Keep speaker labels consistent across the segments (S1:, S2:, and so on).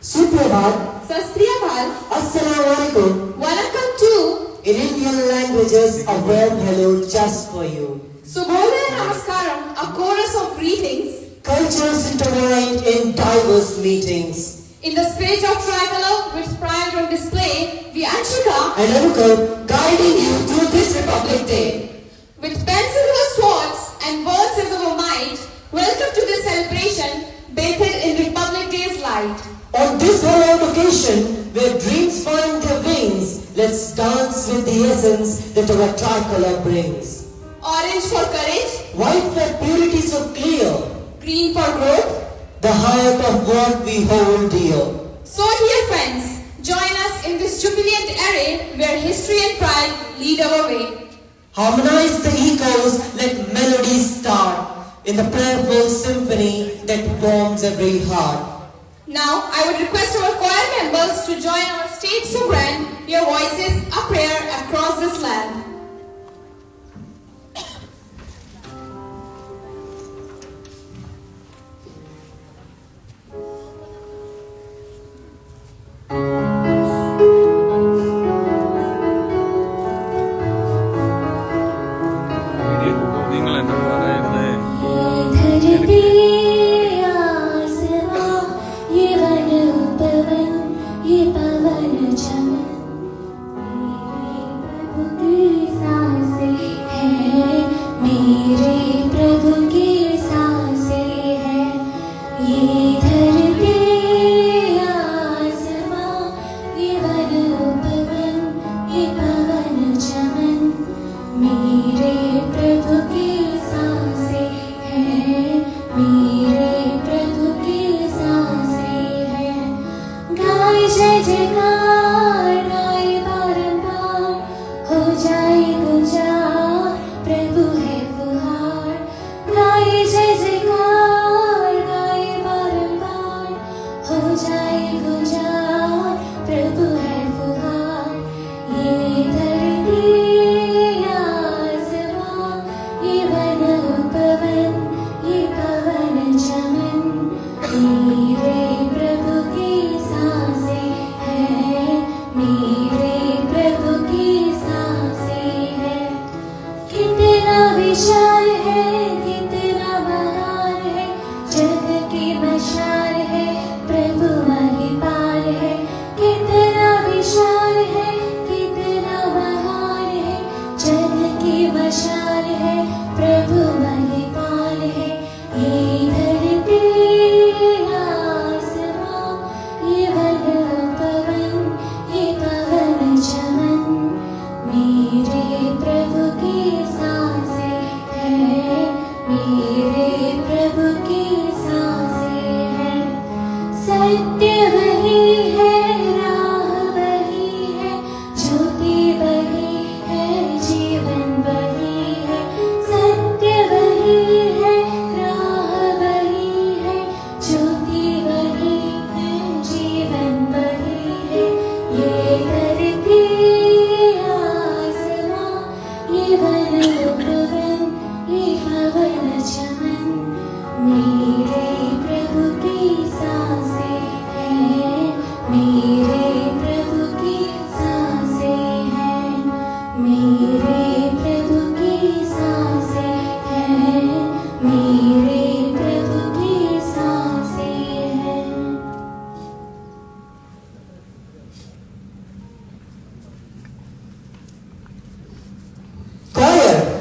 S1: Suprabhat,
S2: Sastriyakal,
S1: Assalamu alaikum.
S2: Welcome to
S1: In Indian languages, a warm hello just for you.
S2: Subhodaya Namaskaram, a chorus of greetings.
S1: Cultures intertwined in diverse meetings.
S2: In the spirit of tricolor, with pride on display, we Anshika
S1: And Anukal guiding you through this Republic Day.
S2: with pencils of swords and words as of a might, welcome to this celebration, bathed in Republic Day's light.
S1: On this hallowed occasion, where dreams find their wings, let's dance with the essence that our tricolor brings.
S2: Orange for courage,
S1: White for purity so clear,
S2: green for growth.
S1: the height of what we hold dear.
S2: So dear friends, join us in this jubilant array where history and pride lead our way.
S1: Harmonize the echoes, let melodies start in the prayerful symphony that warms every heart.
S2: Now, I would request our choir members to join our stage sovereign, your voices a prayer across this land.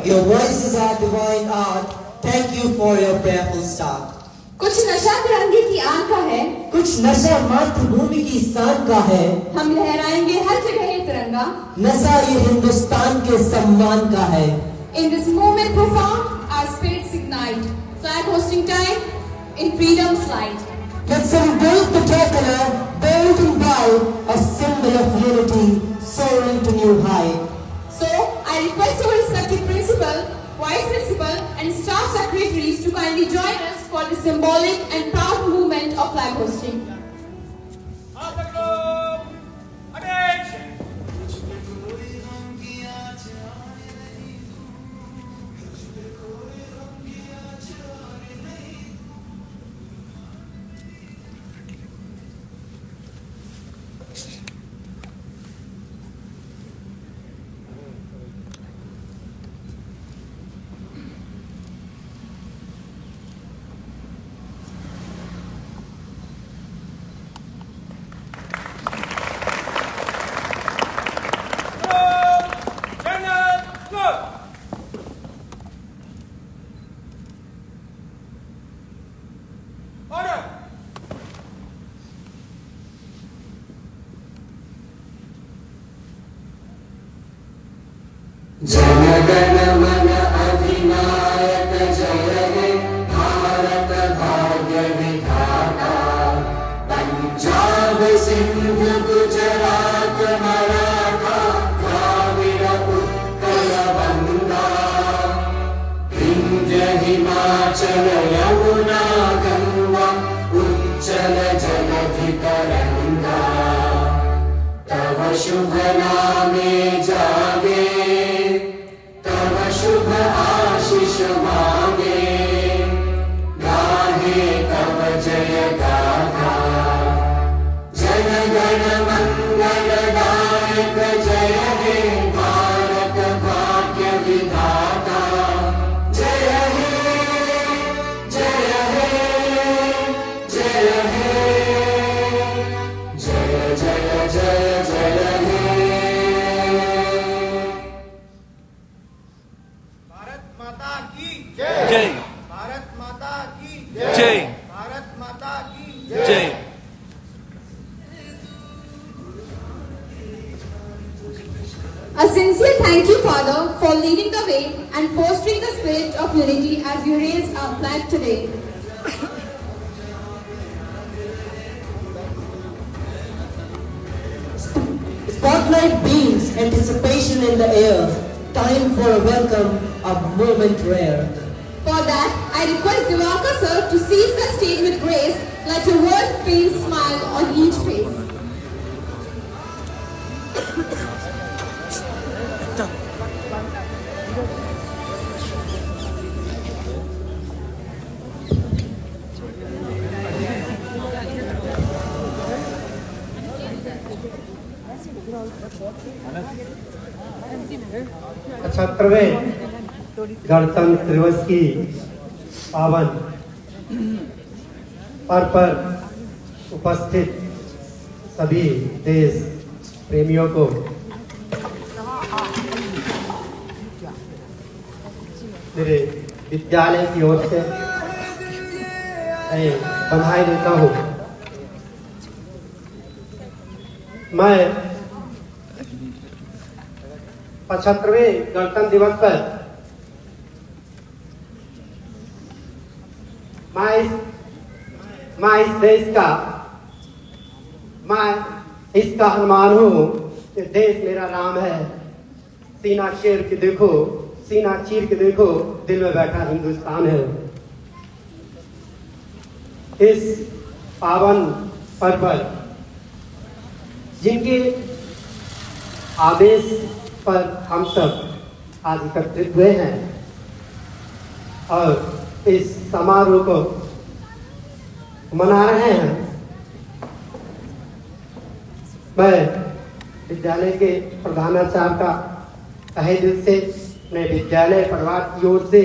S1: Your voices are divine art. Thank you for your prayerful start.
S2: कुछ नशा तिरंगे की आन का है,
S1: कुछ नशा मातृभूमि की शान का है,
S2: हम लहराएंगे हर जगह ये तिरंगा,
S1: नशा ये हिंदुस्तान के सम्मान का है.
S2: In this moment profound, our spirits ignite. Flag hosting time in freedom's light.
S1: Let's embrace the tricolor, bold and proud, a symbol of unity, soaring to new height.
S2: So, I request our respected principal, vice principal, and staff secretaries to kindly join us for the symbolic and proud movement of flag hosting.
S1: जनगण मन अधिनायक जय हे भारत भाग्य विधाता। पंजाब सिंध गुजरात मराठा द्राविड़ उत्कल बंगा। विंध्य हिमाचल यमुना गंगा उच्चल जलधि तरंगा। तव शुभ नामे जागे तव शुभ आशीष मांगे। गाहे तव जय गाथा जन गण मंगल दायक जय हे भारत भाग्य विधाता। जय हे जय हे जय हे जय जय जय जय हे।
S3: भारत माता की
S4: जय।
S3: भारत माता की
S4: जय।
S3: भारत माता की
S4: जय।
S2: A sincere thank you, Father, for leading the way and fostering the spirit of unity as you raise our flag today.
S1: Spotlight beams, anticipation in the air. Time for a welcome, a moment rare.
S2: For that, I request Diwakar sir to seize the stage with grace, like a world-filled smile on each face.
S5: पचहत्तरवें गणतंत्र दिवस की पावन पर्व पर उपस्थित सभी देश प्रेमियों को मेरे विद्यालय की ओर से मैं बधाई देता हूँ। मैं 75वें गणतंत्र दिवस पर मैं इस देश का मैं इसका हनुमान हूँ कि देश मेरा नाम है। सीना चीर के देखो, सीना चीर के देखो, दिल में बैठा हिंदुस्तान है। इस पावन पर्व पर जिनके आदेश पर हम सब आज एकत्रित हुए हैं और इस समारोह को मना रहे हैं, मैं विद्यालय के प्रधानाचार्य का तहे दिल से मैं विद्यालय परिवार की ओर से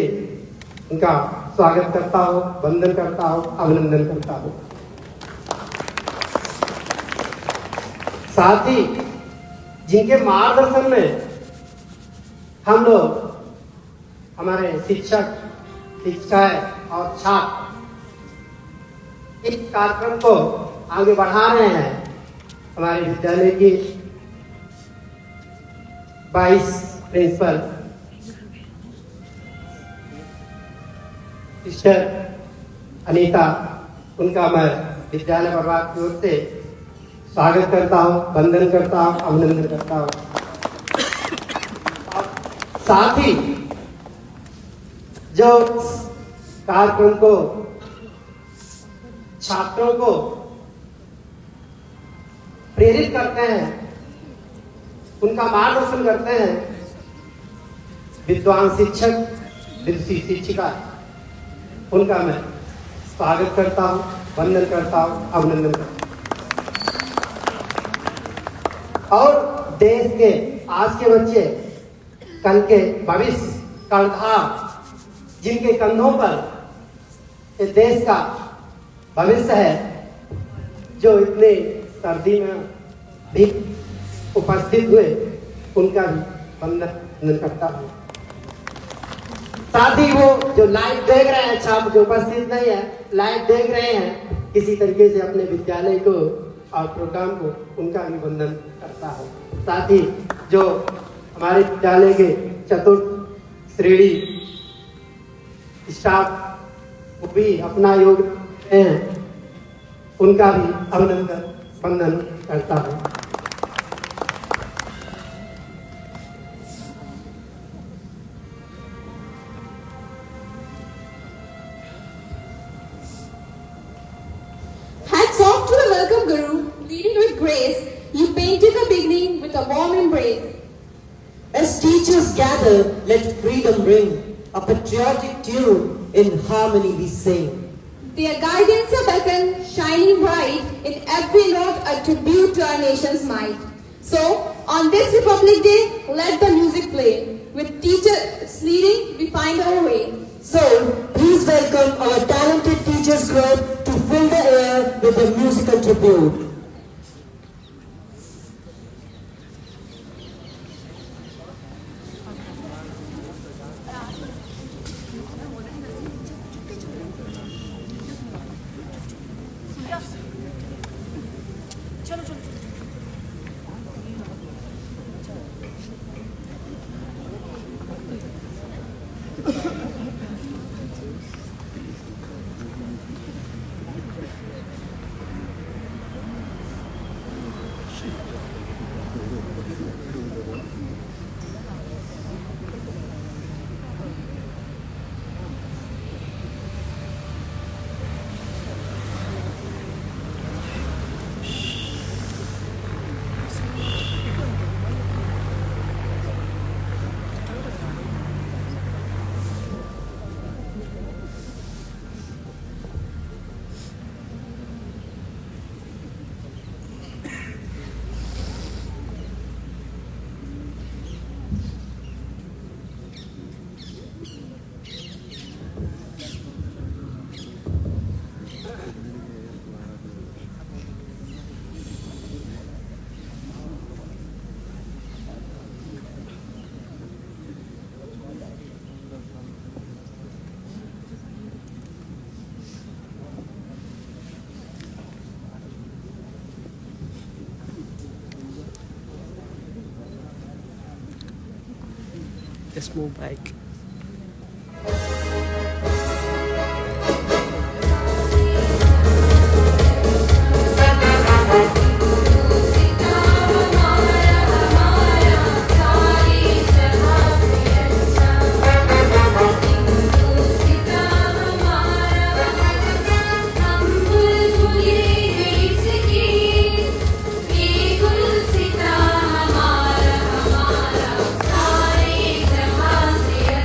S5: उनका स्वागत करता हूँ, वंदन करता हूँ, अभिनंदन करता हूँ। साथ ही जिनके मार्गदर्शन में हम लोग हमारे शिक्षक, शिक्षाएं और छात्र इस कार्यक्रम को आगे बढ़ा रहे हैं। हमारे विद्यालय की 22 प्रिंसिपल सिस्टर अनीता, उनका मैं विद्यालय परिवार की ओर से स्वागत करता हूँ, वंदन करता हूँ, अभिनंदन करता हूँ। साथ ही जो कार्यक्रम को छात्रों को प्रेरित करते हैं, उनका मार्गदर्शन करते हैं, विद्वान शिक्षक, विदुषी शिक्षिका, उनका मैं स्वागत करता हूँ, वंदन करता हूँ, अभिनंदन करता हूँ। और देश के आज के बच्चे कल के भविष्य कर्णधार, जिनके कंधों पर इस देश का भविष्य है, जो इतने सर्दी में भी उपस्थित हुए, उनका भी वंदन करता हूँ। साथ ही वो जो लाइव देख रहे हैं, छात्र जो उपस्थित नहीं है, लाइव देख रहे हैं किसी तरीके से अपने विद्यालय को और प्रोग्राम को, उनका भी वंदन करता हूँ। साथ ही जो हमारे विद्यालय के चतुर्थ श्रेणी स्टाफ वो भी अपना योगदान हैं, उनका भी अभिनंदन वंदन करता हूँ।
S2: Hats off to the welcome Guru, leading with grace. You painted the beginning with a warm embrace.
S1: As teachers gather, let freedom ring, a patriotic tune in harmony we sing.
S2: Their guidance a beacon, shining bright, in every note a tribute to our nation's might. So, on this Republic Day, let the music play. With teachers leading, we find our way.
S1: So, please welcome our talented teachers group to fill the air with a musical tribute.
S4: Just move back.
S6: सारे जहां से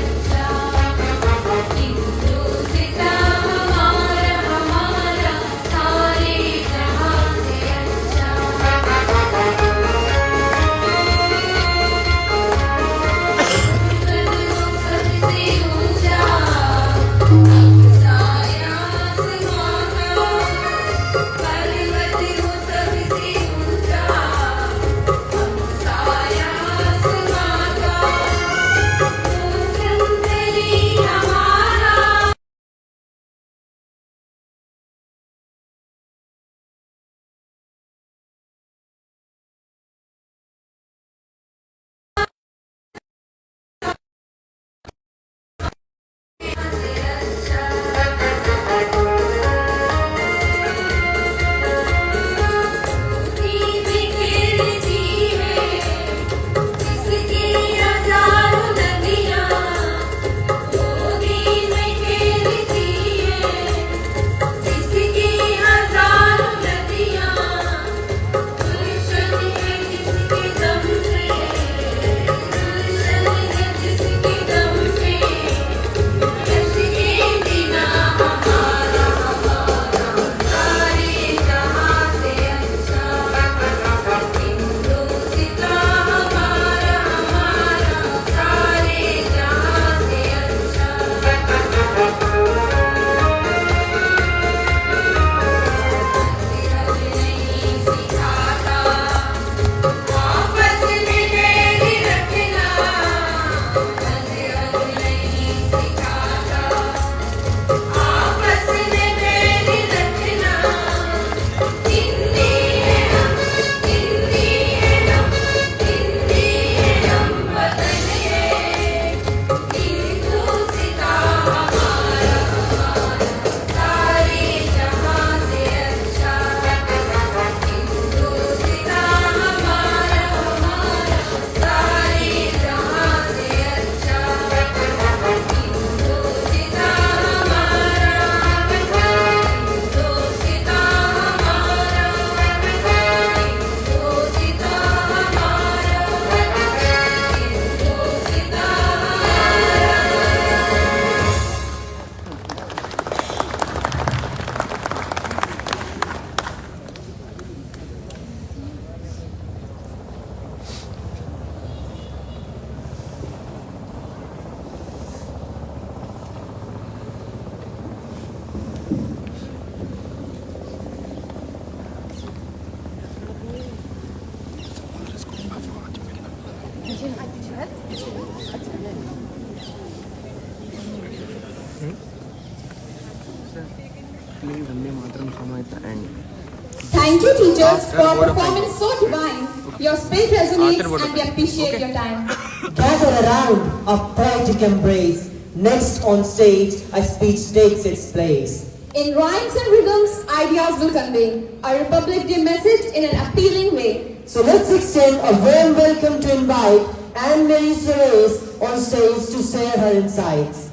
S2: Thank you, teachers, for a performance so divine. Your spirit resonates and we appreciate your time.
S1: Gather around, our poetic embrace. Next on stage, a speech takes its place.
S2: In rhymes and rhythms, ideas will convey a Republic Day message in an appealing way.
S1: So let's extend a warm welcome to invite Anne-Marie Suarez on stage to share her insights.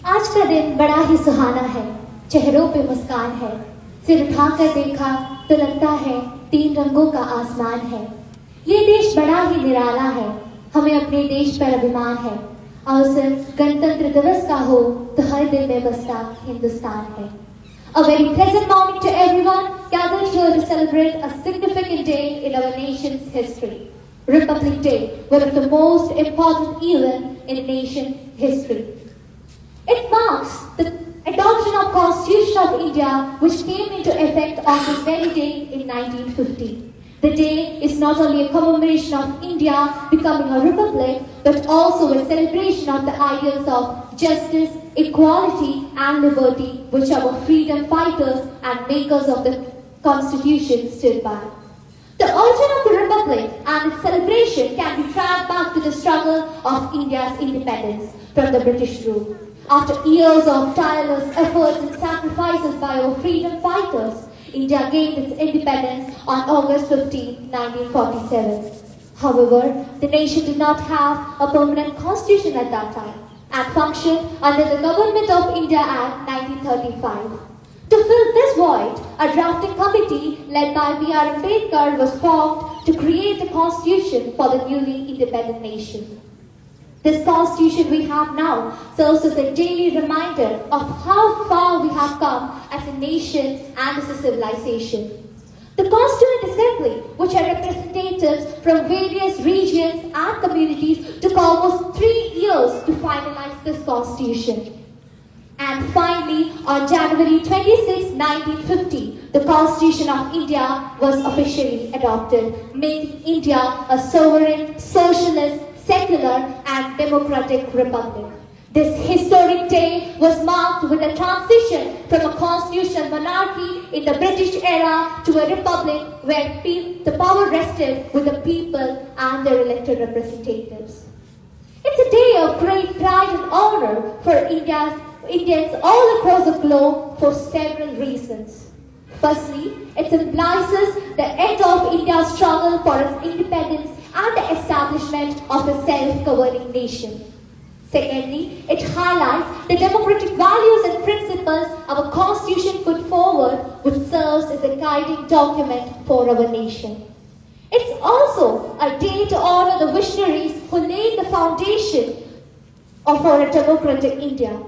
S4: आज का दिन बड़ा ही सुहाना है, चेहरों पे मुस्कान है, सिर उठाकर देखा तो लगता है 3 रंगों का आसमान है। ये देश बड़ा ही निराला है, हमें अपने देश पर अभिमान है। अवसर गणतंत्र दिवस का हो तो हर दिल में बसता हिंदुस्तान है। A very pleasant morning to everyone gathered here to celebrate a significant day in our nation's history. Republic Day, one of the most important events in nation's history. It marks the adoption of Constitution of India, which came into effect on this very day in 1950. The day is not only a commemoration of India becoming a republic, but also a celebration of the ideals of justice, equality and liberty, which our freedom fighters and makers of the Constitution stood by. The origin of the Republic and its celebration can be tracked back to the struggle of India's independence from the British rule. After years of tireless efforts and sacrifices by our freedom fighters, India gained its independence on August 15, 1947. However, the nation did not have a permanent constitution at that time and functioned under the Government of India Act 1935. To fill this void, a drafting committee led by B.R. Ambedkar was formed to create a constitution for the newly independent nation. This constitution we have now serves as a daily reminder of how far we have come as a nation and as a civilization. The Constituent Assembly, which are representatives from various regions and communities, took almost 3 years to finalize this constitution. And finally, on January 26, 1950, the Constitution of India was officially adopted, making India a sovereign, socialist, secular and democratic republic. This historic day was marked with a transition from a constitutional monarchy in the British era to a republic where the power rested with the people and their elected representatives. It's a day of great pride and honor for Indians all across the globe for several reasons. Firstly, it symbolizes the end of India's struggle for its independence and the establishment of a self-governing nation. Secondly, it highlights the democratic values and principles our Constitution put forward, which serves as a guiding document for our nation. It's also a day to honor the visionaries who laid the foundation for a democratic India.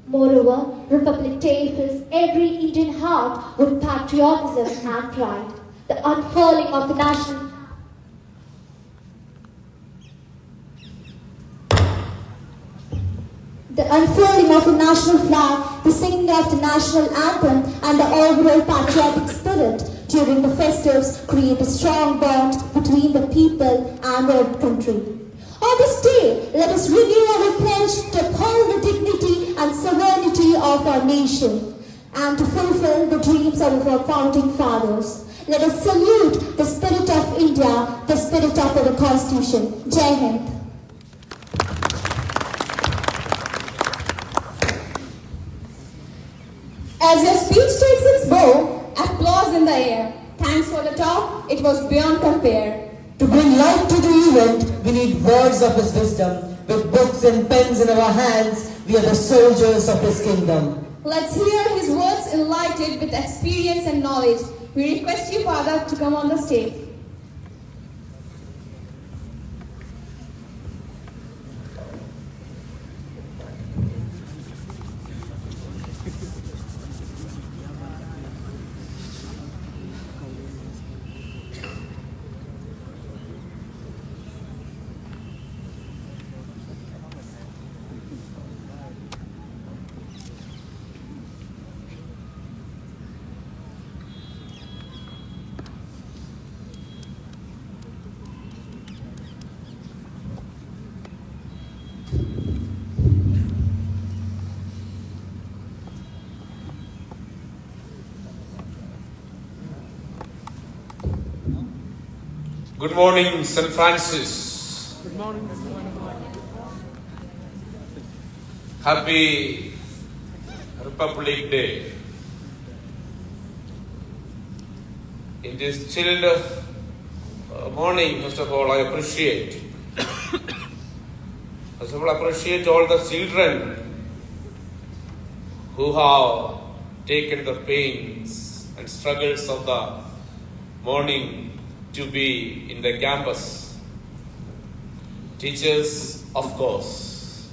S4: Moreover, Republic Day fills every Indian heart with patriotism and pride. The unfurling of the national flag, the singing of the national anthem, and the overall patriotic spirit during the festives create a strong bond between the people and their country. On this day, let us renew our pledge to uphold the dignity and sovereignty of our nation and to fulfill the dreams of our founding fathers. Let us salute the spirit of India, the spirit of our Constitution. Jai Hind.
S2: As your speech takes its bow, applause in the air. Thanks for the talk, it was beyond compare.
S1: To bring light to the event, we need words of his wisdom. With books and pens in our hands, we are the soldiers of his kingdom.
S2: Let's hear his words enlightened with experience and knowledge. We request you, Father, to come on the stage.
S6: Good morning, St.Francis.
S3: Good morning.
S6: Happy Republic Day. In this chilled morning, first of all, I appreciate all the children who have taken the pains and struggles of the morning to be in the campus. Teachers, of course,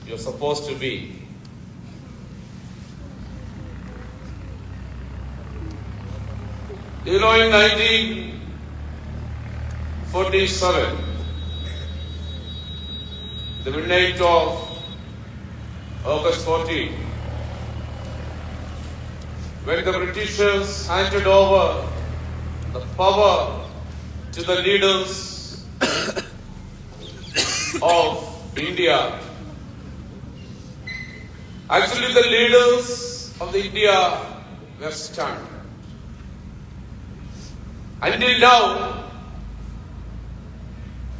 S6: you're supposed to be. You know, in 1947, the midnight of August 14, when the Britishers handed over the power to the leaders of India. Actually, the leaders of the India were stunned. Until now,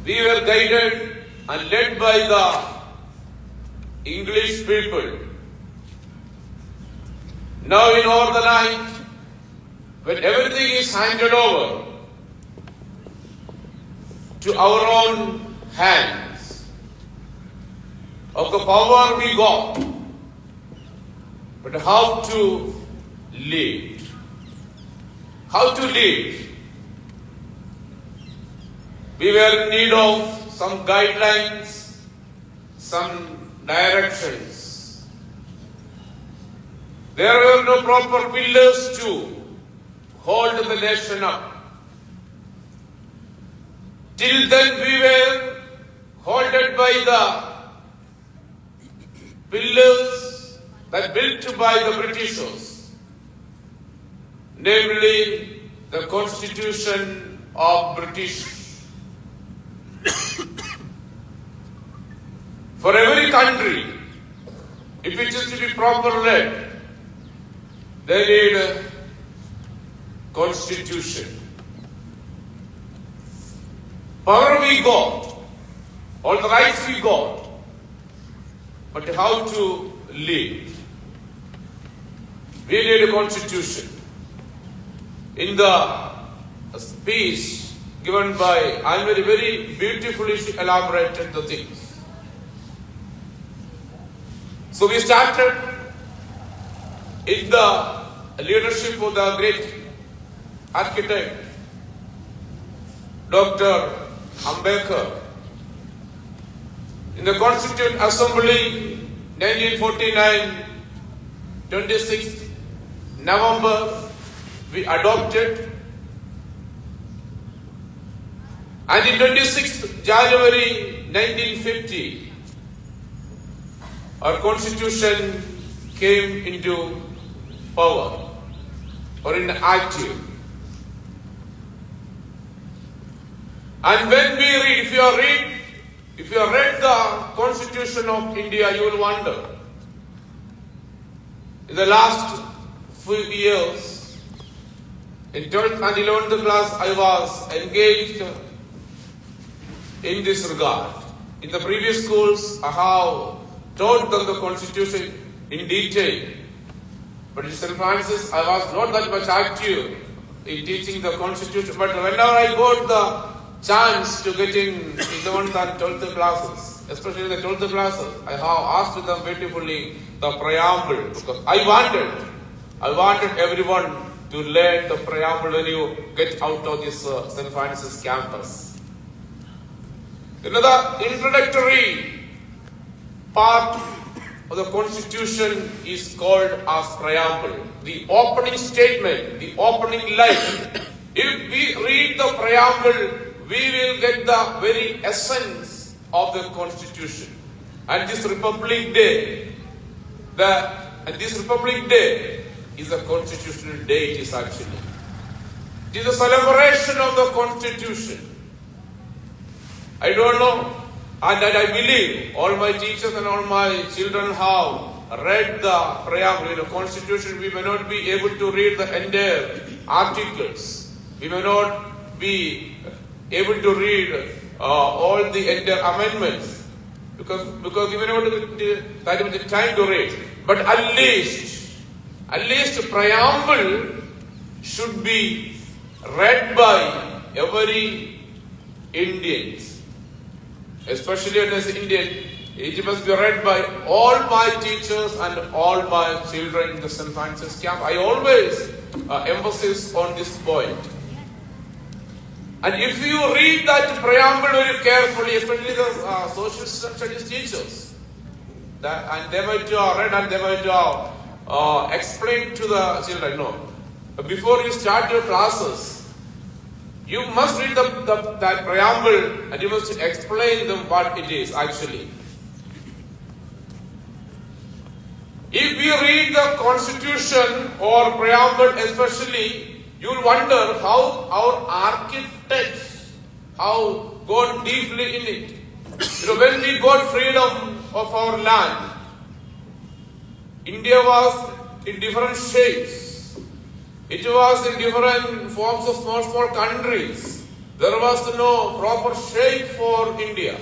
S6: we were guided and led by the English people. Now in over the night, when everything is handed over to our own hands, of the power we got, but how to lead? How to lead? We were in need of some guidelines, some directions. There were no proper pillars to hold the nation up. Till then we were holded by the pillars that built by the Britishers, namely the Constitution of British. For every country, if it is to be properly led, they need a constitution. Power we got, all the rights we got, but how to lead? We need a constitution. In the speech given by Almeri, very beautifully elaborated the things. So we started in the leadership of the great architect, Dr. Ambedkar. In the Constituent Assembly, 1949, 26th November, we adopted. And in 26th January, 1950, our Constitution came into power or inactive. And when we read, if you have read the Constitution of India, you will wonder. In the last few years, in 12th and 11th class, I was engaged in this regard. In the previous schools, I have taught them the Constitution in detail. But in St.Francis, I was not that much active in teaching the Constitution. But whenever I got the chance to get in 11th and 12th classes, especially the 12th classes, I have asked them beautifully the preamble, because I wanted everyone to learn the preamble when you get out of this St. Francis campus. Another introductory part of the Constitution is called as preamble. The opening statement, the opening line. If we read the preamble, we will get the very essence of the Constitution. And this Republic Day, is a constitutional day, it is actually. It is a celebration of the Constitution. I don't know, and I believe all my teachers and all my children have read the preamble. In the Constitution, we may not be able to read the entire articles. We may not be able to read all the entire amendments because you may not get that much time to read. But at least preamble should be read by every Indian, especially as Indian. It must be read by all my teachers and all my children in the St. Francis camp. I always emphasize on this point. And if you read that preamble very carefully, especially the social studies teachers, and they might read and they might explain to the children. No, before you start your classes, you must read that preamble and you must explain them what it is actually. If we read the Constitution or preamble especially, you will wonder how our architects gone deeply in it. When we got freedom of our land, India was in different shapes. It was in different forms of small countries. There was no proper shape for India.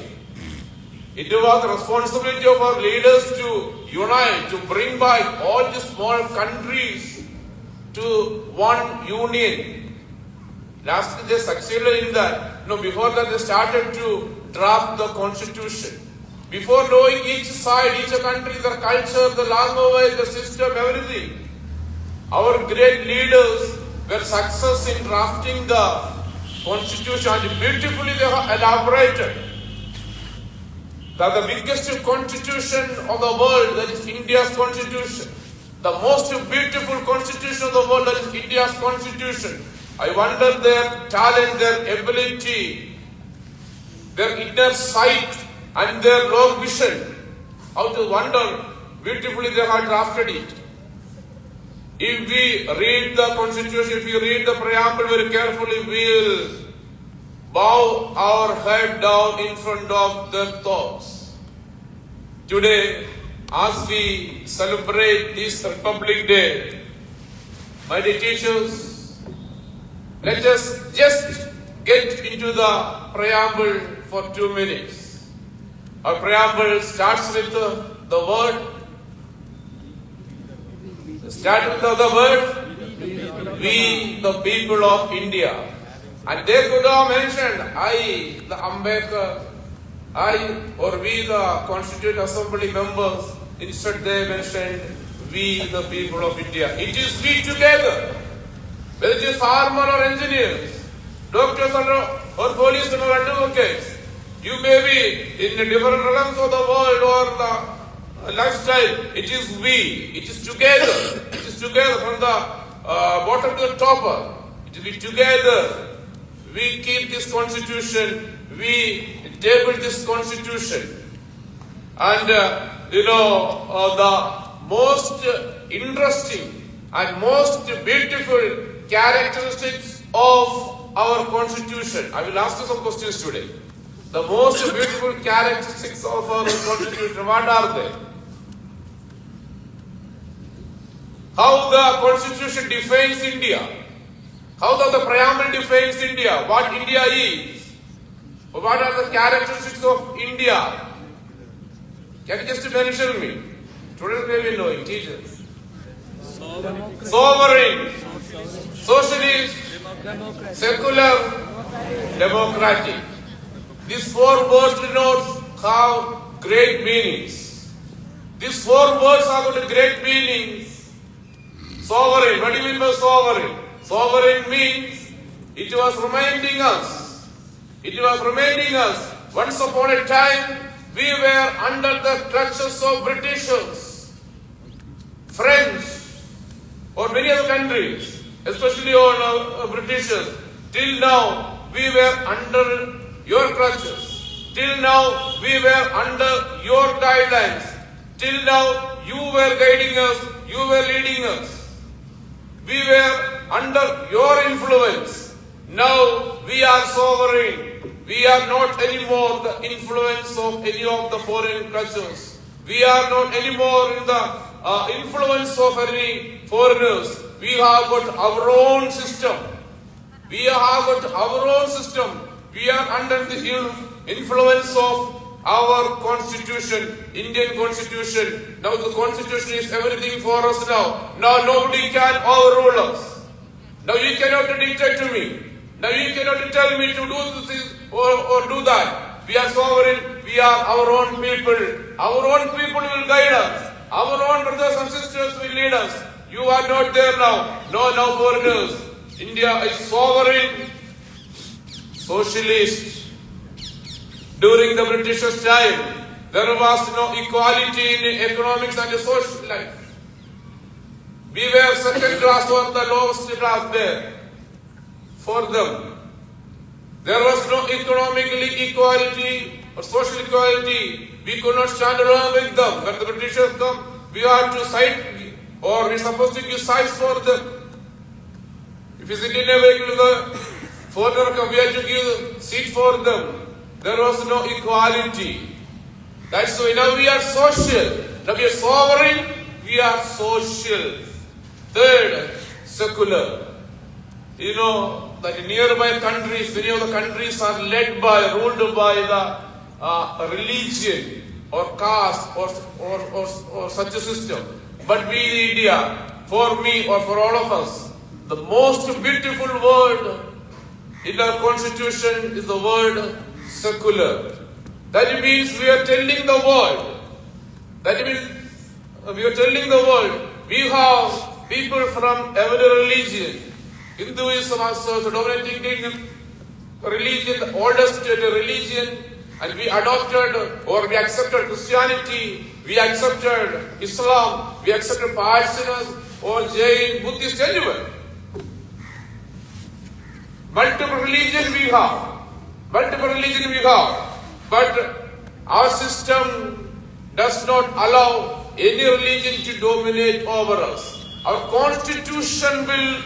S6: It was the responsibility of our leaders to unite, to bring back all the small countries to one union. Lastly, they succeeded in that. Before that, they started to draft the constitution. Before knowing each side, each country, their culture, the language, the system, everything, our great leaders were success in drafting the constitution and beautifully they have elaborated. That the biggest constitution of the world, that is India's constitution. The most beautiful constitution of the world, that is India's constitution. I wonder their talent, their ability, their inner sight and their long vision. How to wonder beautifully they have drafted it. If we read the constitution, if we read the preamble very carefully, we will bow our head down in front of their thoughts. Today, as we celebrate this Republic Day, my dear teachers, let us just get into the preamble for 2 minutes. Our preamble starts with the word. Start with the word, we the people of India. And they could have mentioned, I, the Ambedkar, I or we the Constituent Assembly members. Instead they mentioned, we the people of India. It is we together. Whether it is farmer or engineers, doctors or policemen or advocates. You may be in the different realms of the world or the lifestyle. It is we. It is together. It is together from the bottom to the top. It will be together. We keep this constitution. We table this constitution. And the most interesting and most beautiful characteristics of our constitution. I will ask you some questions today. The most beautiful characteristics of our constitution, what are they? How the constitution defines India? How the preamble defines India? What India is? What are the characteristics of India? Can you just mention me? Students may be knowing, teachers. Sovereign, socialist, secular, democratic. These 4 words denote have great meanings. These 4 words have got great meanings. Sovereign, what do you mean by sovereign? Sovereign means it was reminding us. It was reminding us once upon a time we were under the clutches of Britishers, French, or many other countries, especially on Britishers. Till now we were under your clutches. Till now we were under your guidelines. Till now you were guiding us, you were leading us. We were under your influence. Now we are sovereign. We are not anymore the influence of any of the foreign cultures. We are not anymore in the influence of any foreigners. We have got our own system. We have got our own system. we are under the influence of our constitution, Indian constitution. Now the constitution is everything for us now. Now nobody can overrule us. Now you cannot dictate to me. Now you cannot tell me to do this or do that. We are sovereign. We are our own people. Our own people will guide us. Our own brothers and sisters will lead us. You are not there now. No, now foreigners. India is sovereign, socialist. During the British time, there was no equality in economics and social life. We were second class or the lowest class there for them. There was no economically equality or social equality. We could not stand along with them. When the Britishers come, we are to side or we are supposed to give sides for them. If you sit in a vehicle, the foreigner come, we have to give seat for them. There was no equality. That's why now we are social. Now we are sovereign, we are social. Third, secular. You know that in nearby countries, many of the countries are ruled by the religion or caste or such a system. But we in India, for me or for all of us, the most beautiful word in our constitution is the word secular. That means we are telling the world. That means we are telling the world we have people from every religion. Hinduism also the dominating religion, the oldest religion, and we adopted or we accepted Christianity, we accepted Islam, we accepted Parsinas or Jain, Buddhist, anywhere. Multiple religion we have. But our system does not allow any religion to dominate over us. Our constitution will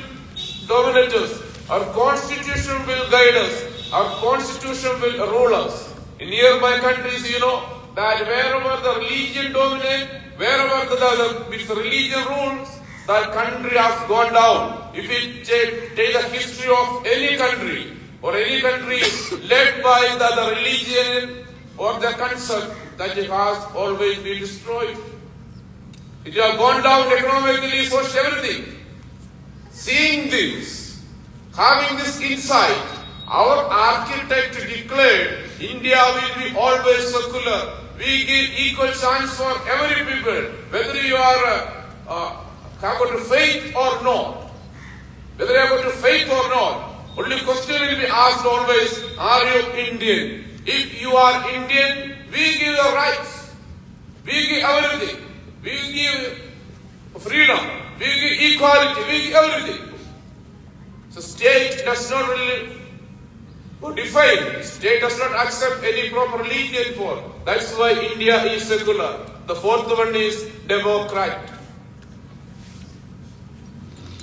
S6: dominate us. Our constitution will guide us. Our constitution will rule us. In nearby countries, you know that wherever the religion dominates, wherever the religion rules, the country has gone down. If you take the history of any country, or any country led by the religion or the concept, that it has always been destroyed. It has gone down economically, socially, everything. Seeing this, having this insight, our architect declared India will be always secular. We give equal chance for every people, whether you are have got faith or not. Whether you have got faith or not. Only question will be asked always, are you Indian? If you are Indian, we give the rights. We give everything. We give freedom. We give equality. We give everything. So state does not really define. State does not accept any proper religion for. That's why India is secular. The fourth one is democrat.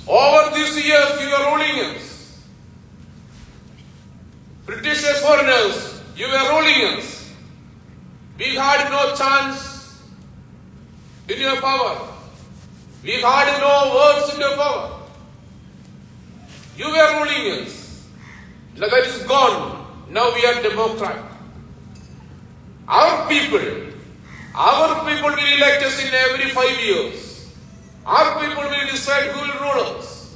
S6: Over these years, you are ruling us. British foreigners, you were ruling us. We had no chance in your power. We had no words in your power. You were ruling us. Now that is gone. Now we are democrat. Our people will elect us in every 5 years. Our people will decide who will rule us.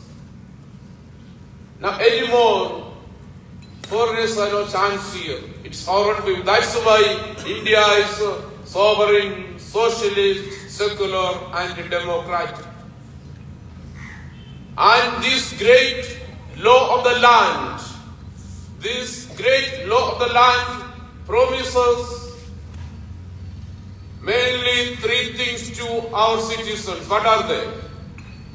S6: Now anymore, foreigners have no chance here. It's our own people. That's why India is sovereign, socialist, secular and democratic. And this great law of the land, promises mainly 3 things to our citizens. What are they?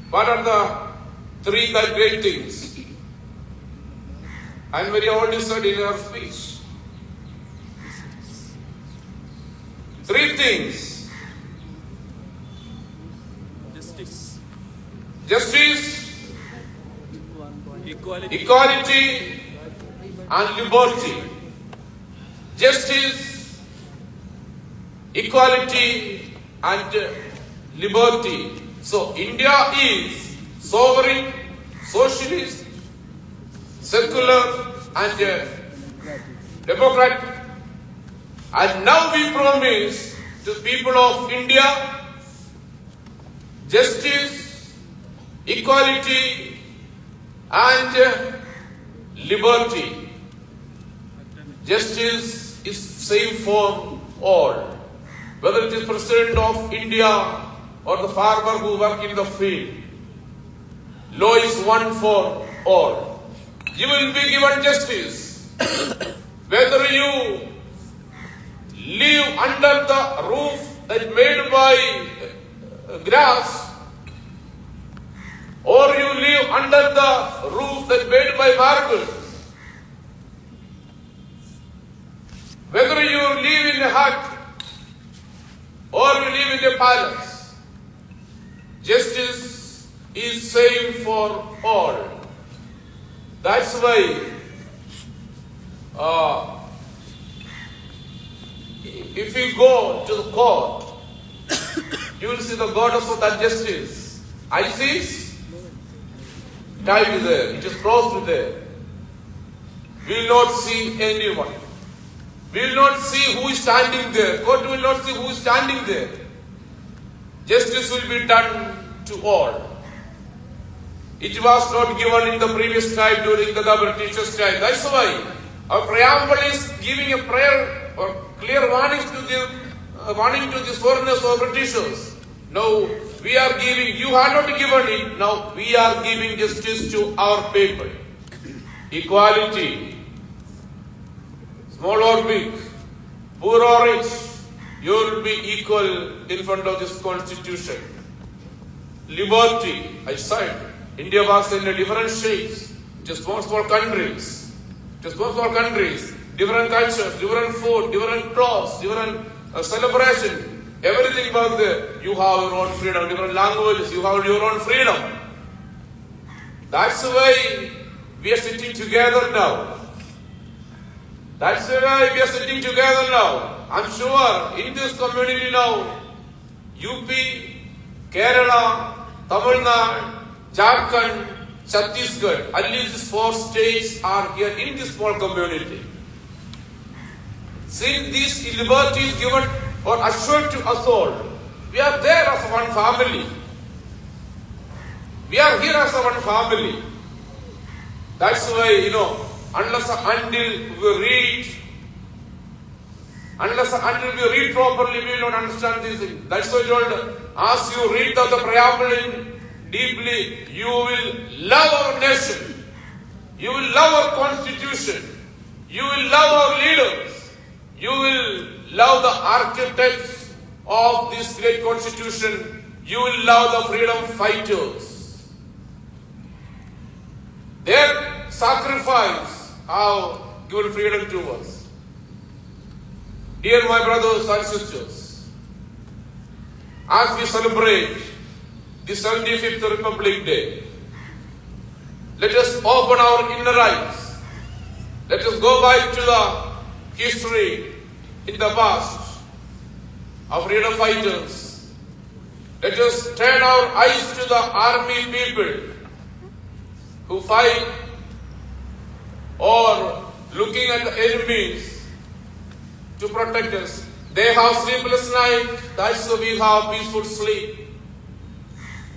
S6: What are the 3 great things? And very already said in our speech. 3 things. Justice, equality and liberty. Justice, equality and liberty. So India is sovereign, socialist, secular and democratic. And now we promise to people of India justice, equality, and liberty. Justice is same for all. Whether it is President of India or the farmer who work in the field, law is one for all. You will be given justice. Whether you live under the roof that made by grass, or you live under the roof that made by marble, whether you live in a hut or you live in a palace, justice is same for all. That's why if you go to the court, you will see the goddess of that justice. Isis, tied there, it is crossed there. We will not see anyone. We will not see who is standing there. Court will not see who is standing there. Justice will be done to all. It was not given in the previous time during the British time. That's why our preamble is giving a prayer or clear warning to these foreigners or Britishers. Now we are giving, you have not given it, now we are giving justice to our people. Equality, small or big, poor or rich, you will be equal in front of this constitution. Liberty, I said, India was in different shapes, just small countries, different cultures, different food, different clothes, different celebration, everything was there. You have your own freedom, different languages, you have your own freedom. That's why we are sitting together now. That's why we are sitting together now. I'm sure in this community now, UP, Kerala, Tamil Nadu, Jharkhand, Chhattisgarh, at least these 4 states are here in this small community. Since this liberty is given or assured to us all, we are there as one family. We are here as one family. That's why, unless until we read properly, we will not understand these things. That's why I told, as you read the preamble deeply, you will love our nation. You will love our constitution. You will love our leaders. You will love the architects of this great constitution. You will love the freedom fighters. Their sacrifice have given freedom to us. Dear my brothers and sisters, as we celebrate the 75th Republic Day, let us open our inner eyes. Let us go back to the history in the past of freedom fighters. Let us turn our eyes to the army people who fight or looking at the enemies to protect us. They have sleepless night, that's why we have peaceful sleep.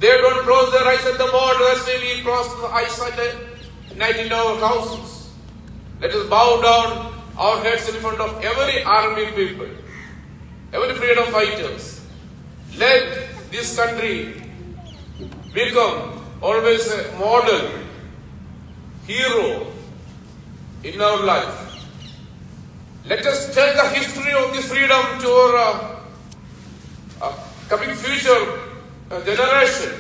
S6: They don't close their eyes at the border, that's why we close the eyes at night in our houses. Let us bow down our heads in front of every army people, every freedom fighters. Let this country become always a model, hero in our life. Let us tell the history of this freedom to our coming future generation.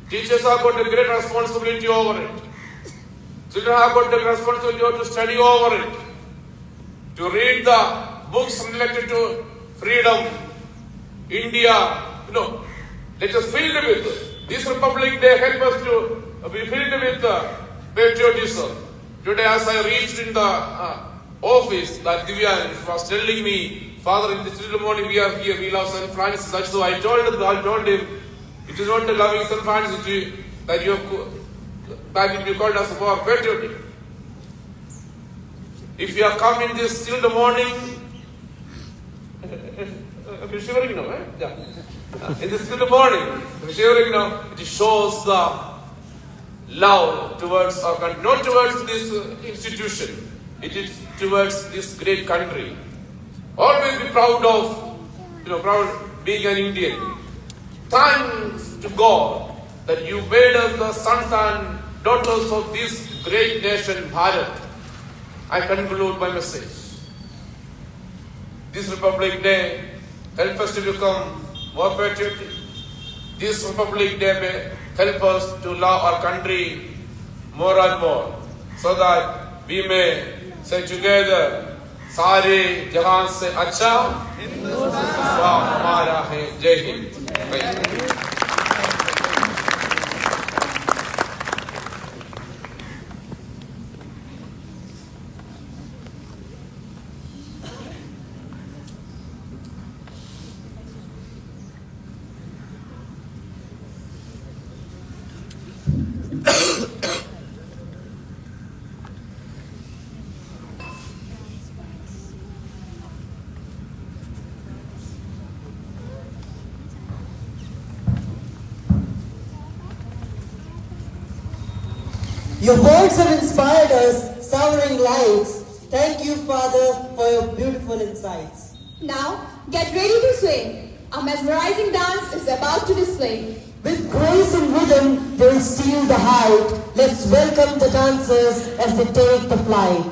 S6: Teachers have got a great responsibility over it. Children have got a responsibility to study over it, to read the books related to freedom, India. Let us fill them with this Republic Day. Help us to be filled with patriotism. Today, as I reached in the office, that Divyan was telling me, Father, in this little morning we are here, we love St. Francis. That's so I told him, it is not the loving St. Francis that you have called us for patriotic. If you have come in this still the morning, you're shivering now, right? Yeah. In this still the morning, you're shivering now, it shows the love towards our country, not towards this institution, it is towards this great country. Always be proud of, proud being an Indian. Thanks to God that you made us the sons and daughters of this great nation, Bharat. I conclude my message. This Republic Day help us to become more patriotic. This Republic Day may help us to love our country more and more, so that we may say together, सारे जहां से अच्छा हिंदुस्तान हमारा है. जय Hind.
S1: Your words have inspired us, soaring lights. Thank you, Father, for your beautiful insights.
S2: Now, get ready to sway. A mesmerizing dance is about to display.
S1: With grace and rhythm, they'll steal the height. Let's welcome the dancers as they take the flight.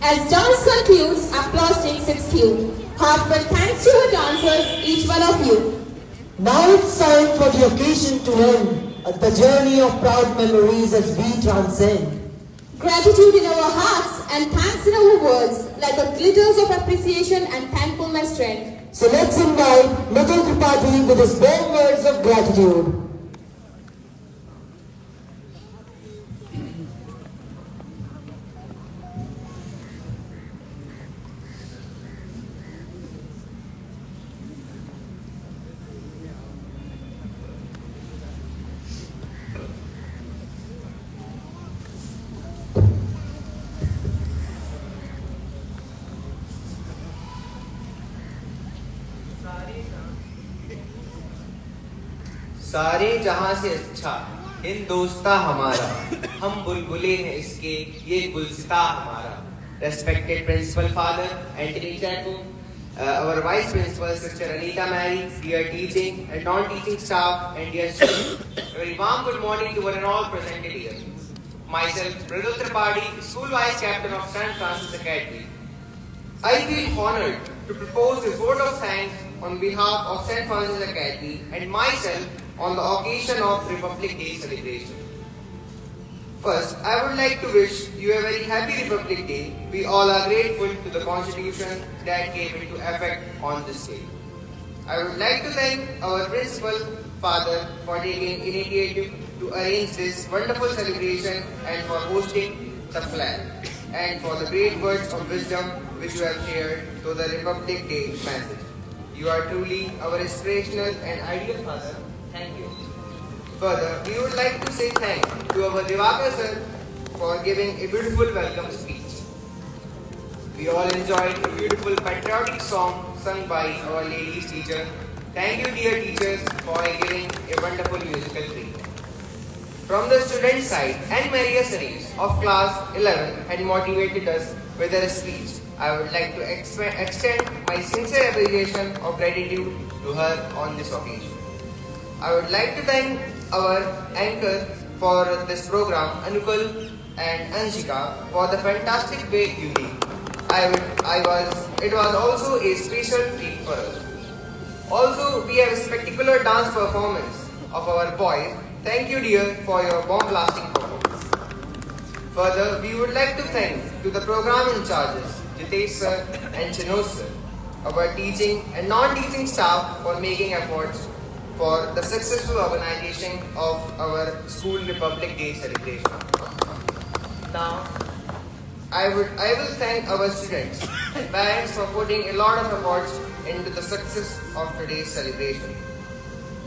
S2: As dance concludes, applause takes its cue. Heartfelt thanks to your dancers, each one of you.
S1: Now it's time for the occasion to end the journey of proud memories as we transcend.
S2: Gratitude in our hearts and thanks in our words, like the glitters of appreciation and thankfulness strength.
S1: So let's invite little Tripathi with his warm words of gratitude.
S7: सारे जहां से अच्छा हिंदोस्तां हमारा, हम बुलबुले हैं इसके ये गुलसिता हमारा. Respected principal father and teacher, our vice principal sister Anita Mary, dear teaching and non-teaching staff and dear students, a very warm good morning to one and all presented here. Myself, Mridul Tripathi, school vice captain of St.Francis Academy. I feel honored to propose this vote of thanks on behalf of St.Francis Academy and myself on the occasion of Republic Day celebration. First, I would like to wish you a very happy Republic Day. We all are grateful to the Constitution that came into effect on this day. I would like to thank our principal father for taking initiative to arrange this wonderful celebration and for hosting the flag and for the great words of wisdom which you have shared to the Republic Day message. You are truly our inspirational and ideal father. Thank you. Further, we would like to say thanks to our Divakar sir for giving a beautiful welcome speech. We all enjoyed a beautiful patriotic song sung by our ladies teacher. Thank you dear teachers for giving a wonderful musical treat. From the student side, Anne Maria Cerise of class 11 had motivated us with her speech. I would like to extend my sincere appreciation of gratitude to her on this occasion. I would like to thank our anchor for this program, Anukul and Anshika, for the fantastic way you did. It was also a special treat for us. Also, we have a spectacular dance performance of our boys. Thank you dear for your bomb-blasting performance. Further, we would like to thank to the program in charges, Jitesh sir and Chinos sir, our teaching and non-teaching staff for making efforts for the successful organization of our school Republic Day celebration. Now, I will thank our students and parents for putting a lot of efforts into the success of today's celebration.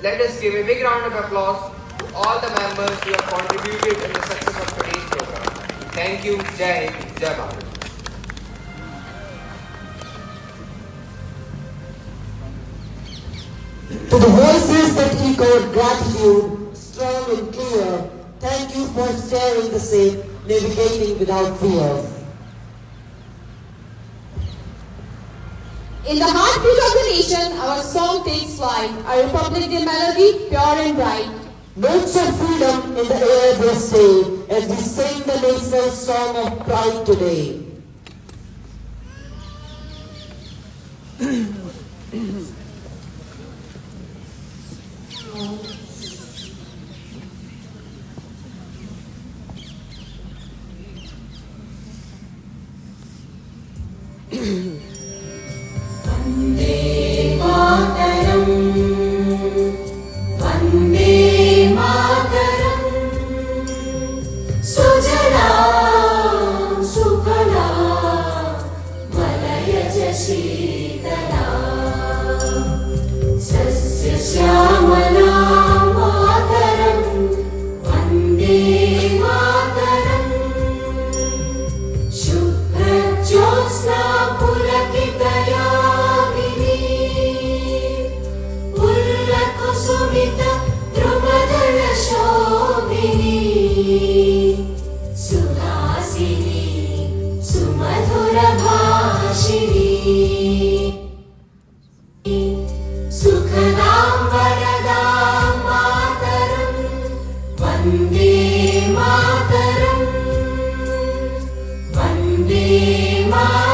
S7: Let us give a big round of applause to all the members who have contributed in the success of today's program. Thank you. Jai Hind, Jai Bharat.
S1: To the voices that echoed gratitude, strong and clear, thank you for sharing the same, navigating without fear.
S2: In the heartbeat of the nation, our song takes flight, our Republic Day melody, pure and bright.
S1: Notes of freedom in the air they stay as we sing the national song of pride today.
S8: Vande माँ